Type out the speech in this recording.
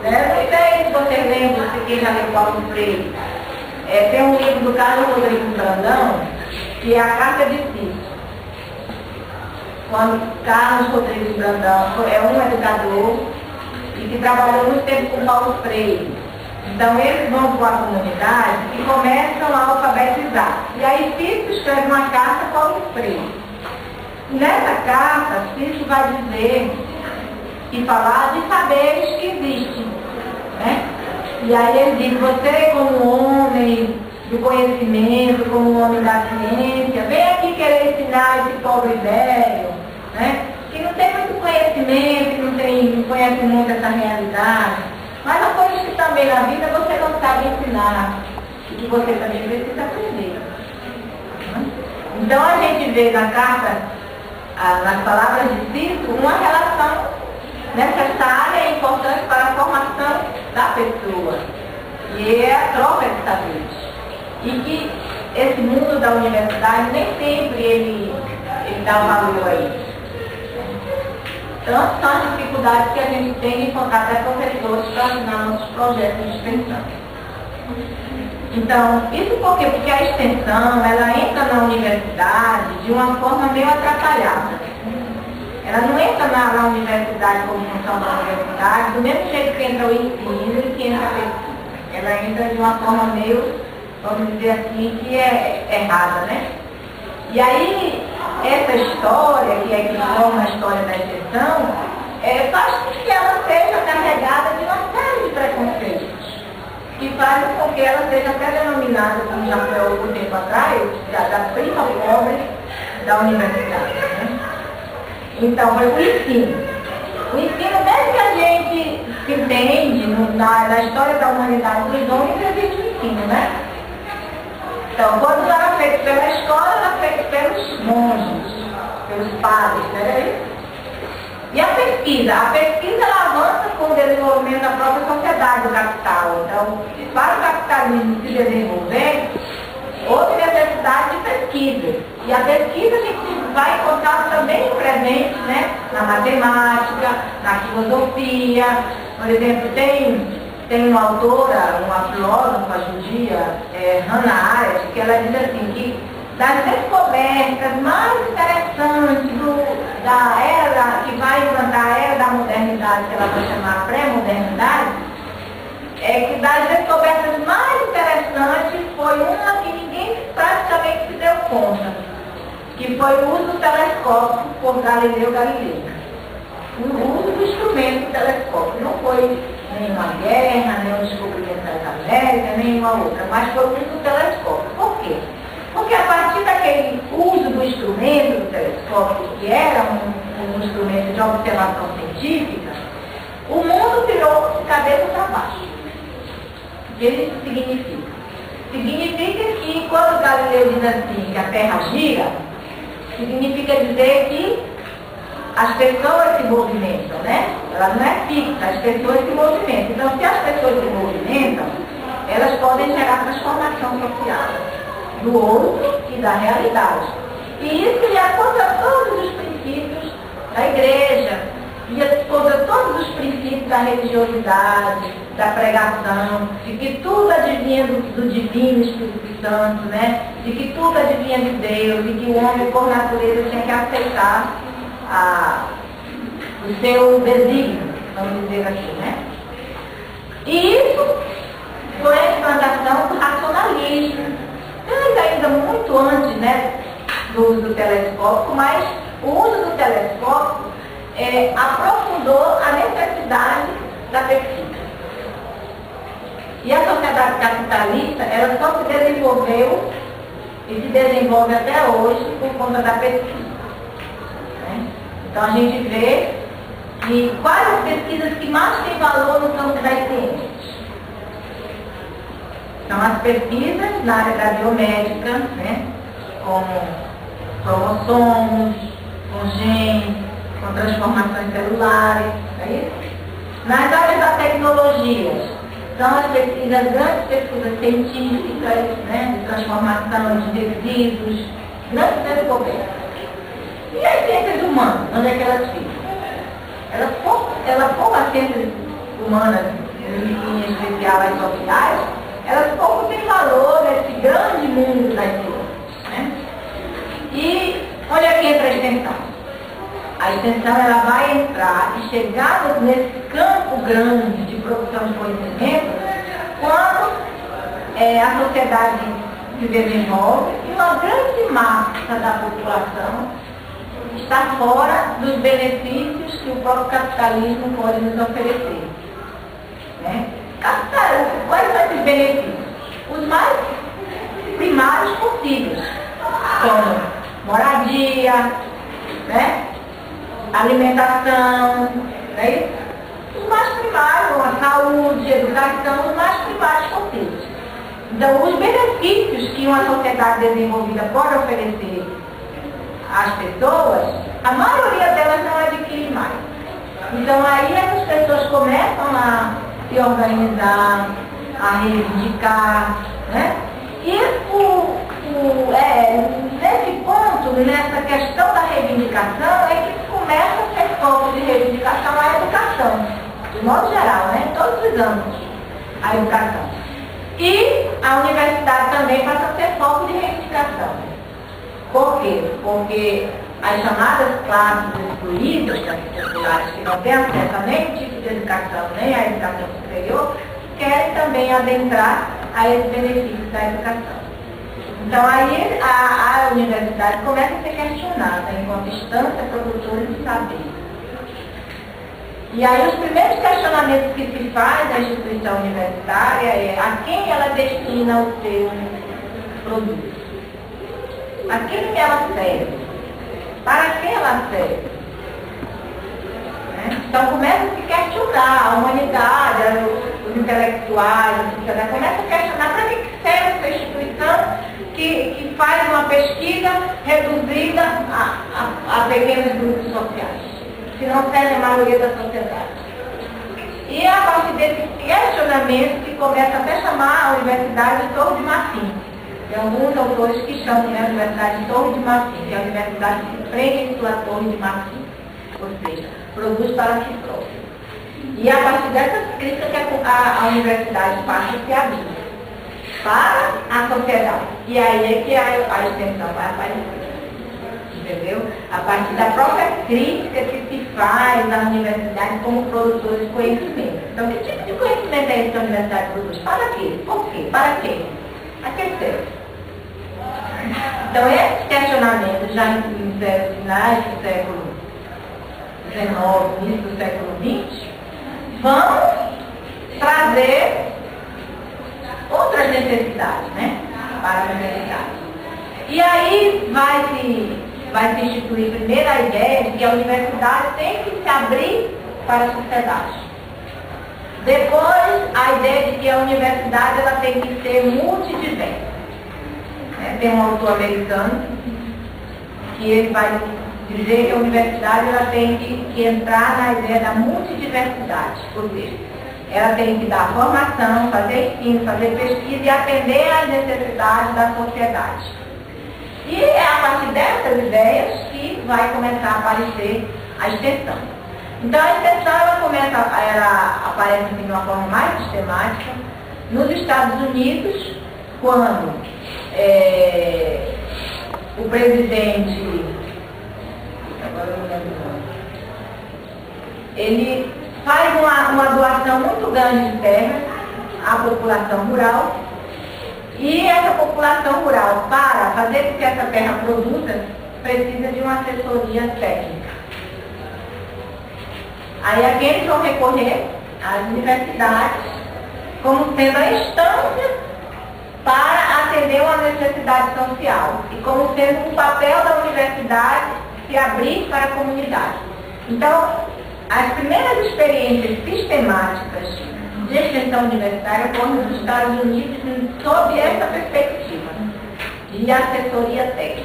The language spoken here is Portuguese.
Não sei se você lembra, se quem já leu Paulo Freire. Tem um livro do Carlos Rodrigues Brandão, que é a Carta de Cícero. Quando Carlos Rodrigues Brandão é um educador e que trabalhou muito tempo com Paulo Freire. Então eles vão para a comunidade e começam a alfabetizar. E aí Cícero escreve uma carta a Paulo Freire. Nessa carta, Cícero vai dizer e falar de saberes que existem, né? E aí ele diz, você como homem do conhecimento, como homem da ciência, vem aqui querer ensinar esse pobre velho, né? Que não tem muito conhecimento, que não conhece muito essa realidade. Mas há coisas que também na vida você não sabe ensinar e que você também precisa aprender. Então a gente vê na carta, nas palavras de Cícero, uma relação necessária e importante para a formação da pessoa, que é a troca de saberes. E que esse mundo da universidade nem sempre ele dá valor a isso. Então são as dificuldades que a gente tem de encontrar até professores para assinar nossos projetos de extensão. Então, isso por quê? Porque a extensão, ela entra na universidade de uma forma meio atrapalhada. Ela não entra na universidade como função da universidade, do mesmo jeito que entra o ensino e que entra a pesquisa. Ela entra de uma forma meio, vamos dizer assim, que é errada, né? E aí, essa história, que forma a história da extensão, faz com que ela seja carregada de uma série de preconceitos, que fazem com que ela seja até denominada, como já foi há algum tempo atrás, da prima pobre da universidade, né? Então, foi o ensino. O ensino, desde que a gente se entende na história da humanidade dos homens, existe o ensino, né? Então, quando não era feito pela escola, era feito pelos monges, pelos padres, né? E a pesquisa? A pesquisa ela avança com o desenvolvimento da própria sociedade do capital. Então, para o capitalismo se desenvolver, houve necessidade de pesquisa. E a pesquisa a gente vai encontrar também presente, né? Na matemática, na filosofia. Por exemplo, tem uma autora, uma filósofa judia, Hannah Arendt, que ela diz assim, que das descobertas mais interessantes da era, que vai implantar a era da modernidade, que ela vai chamar pré-modernidade, é que das descobertas mais interessantes foi uma que ninguém praticamente se deu conta, que foi o uso do telescópio por Galileu Galilei. O uso do instrumento do telescópio. Não foi nenhuma guerra, nenhum descobrimento das Américas, nenhuma outra, mas foi o uso do telescópio. Por quê? Porque a partir daquele uso do instrumento do telescópio, que era um instrumento de observação científica, o mundo virou de cabeça para baixo. O que isso significa? Significa que quando Galileu diz assim que a Terra gira, significa dizer que as pessoas se movimentam, né? Ela não é fixa, as pessoas se movimentam. Então, se as pessoas se movimentam, elas podem gerar transformação social do outro e da realidade. E isso ia contra todos os princípios da igreja, ia contra todos os princípios da religiosidade, da pregação, de que tudo advinha do divino Espírito Santo, né? De que tudo advinha de Deus, e que o homem, por natureza, tinha que aceitar o seu desígnio, vamos dizer assim, né? E isso foi a implantação do racionalismo. Mas ainda muito antes, né, do uso do telescópio, mas o uso do telescópio aprofundou a necessidade da pesquisa. E a sociedade capitalista, ela só se desenvolveu e se desenvolve até hoje por conta da pesquisa. Né? Então a gente vê que quais as pesquisas que mais têm valor no campo das ciências? São as pesquisas na área da biomédica, né? Como cromossomos, com genes, com transformações celulares, é isso? Nas áreas da tecnologia, são as pesquisas, grandes pesquisas científicas, né? De transformação de resíduos, grandes descobertas. E as ciências humanas, onde é que elas ficam? Elas como as ciências humanas em especial as sociais, elas pouco têm valor nesse grande mundo das ciências, né? E onde é que entra a extensão? A extensão ela vai entrar e chegar nesse campo grande de produção de conhecimento quando a sociedade se desenvolve e uma grande massa da população está fora dos benefícios que o próprio capitalismo pode nos oferecer. Né? Quais são esses benefícios? Os mais primários possíveis, como moradia, né? Alimentação, né? Os mais primários, a saúde, a educação, os mais primários possíveis. Então, os benefícios que uma sociedade desenvolvida pode oferecer às pessoas, a maioria delas não adquire mais. Então, aí as pessoas começam a se organizar, a reivindicar, né? E nesse ponto, nessa questão da reivindicação, é que começa a ser foco de reivindicação a educação, de modo geral, né? Em todos os âmbitos, a educação. E a universidade também passa a ser foco de reivindicação. Por quê? Porque as chamadas classes excluídas, as populares que não têm acesso a nenhum tipo de educação, nem à educação superior, querem também adentrar a esses benefícios da educação. Então aí a universidade começa a ser questionada enquanto instância produtora de saber. E aí os primeiros questionamentos que se faz da instituição universitária é a quem ela destina o seu produto. A quem ela serve? Para quem ela serve? Né? Então começa a se questionar a humanidade, os intelectuais, a sociedade, começa a questionar para que serve essa instituição que faz uma pesquisa reduzida a pequenos grupos sociais, que não serve a maioria da sociedade. E a partir desse questionamento que começa até a chamar a Universidade de Torre de Marfim. Tem alguns autores que chamam a Universidade de Torre de Marfim, que é a universidade que se prende em sua Torre de Marfim, ou seja, produz para si própria. E a partir dessas críticas que a universidade passa a se abrir para a sociedade. E aí é que a extensão vai aparecer. Entendeu? A partir da própria crítica que se faz na universidade como produtor de conhecimento. Então, que tipo de conhecimento é esse que a universidade produz? Para quê? Por quê? Para quê? A que serve? Então, esses questionamentos já em finais do século XIX, início do século XX, vão trazer outras necessidades, né? Para a universidade. E aí vai se instituir primeiro a ideia de que a universidade tem que se abrir para a sociedade. Depois, a ideia de que a universidade ela tem que ser multidiversa. Tem um autor americano que ele vai dizer que a universidade ela tem que entrar na ideia da multidiversidade, ou seja, ela tem que dar formação, fazer ensino, fazer pesquisa e atender às necessidades da sociedade. E é a partir dessas ideias que vai começar a aparecer a extensão. Então a extensão ela aparece de uma forma mais sistemática nos Estados Unidos, quando o presidente, agora eu não lembro o nome, ele faz uma doação muito grande de terra à população rural, e essa população rural, para fazer com que essa terra produza, precisa de uma assessoria técnica. Aí a quem eles vão recorrer? Às universidades, como sendo a instância para atender uma necessidade social, e como sendo um papel da universidade se abrir para a comunidade. Então, as primeiras experiências sistemáticas de extensão universitária foram nos Estados Unidos sob essa perspectiva de assessoria técnica.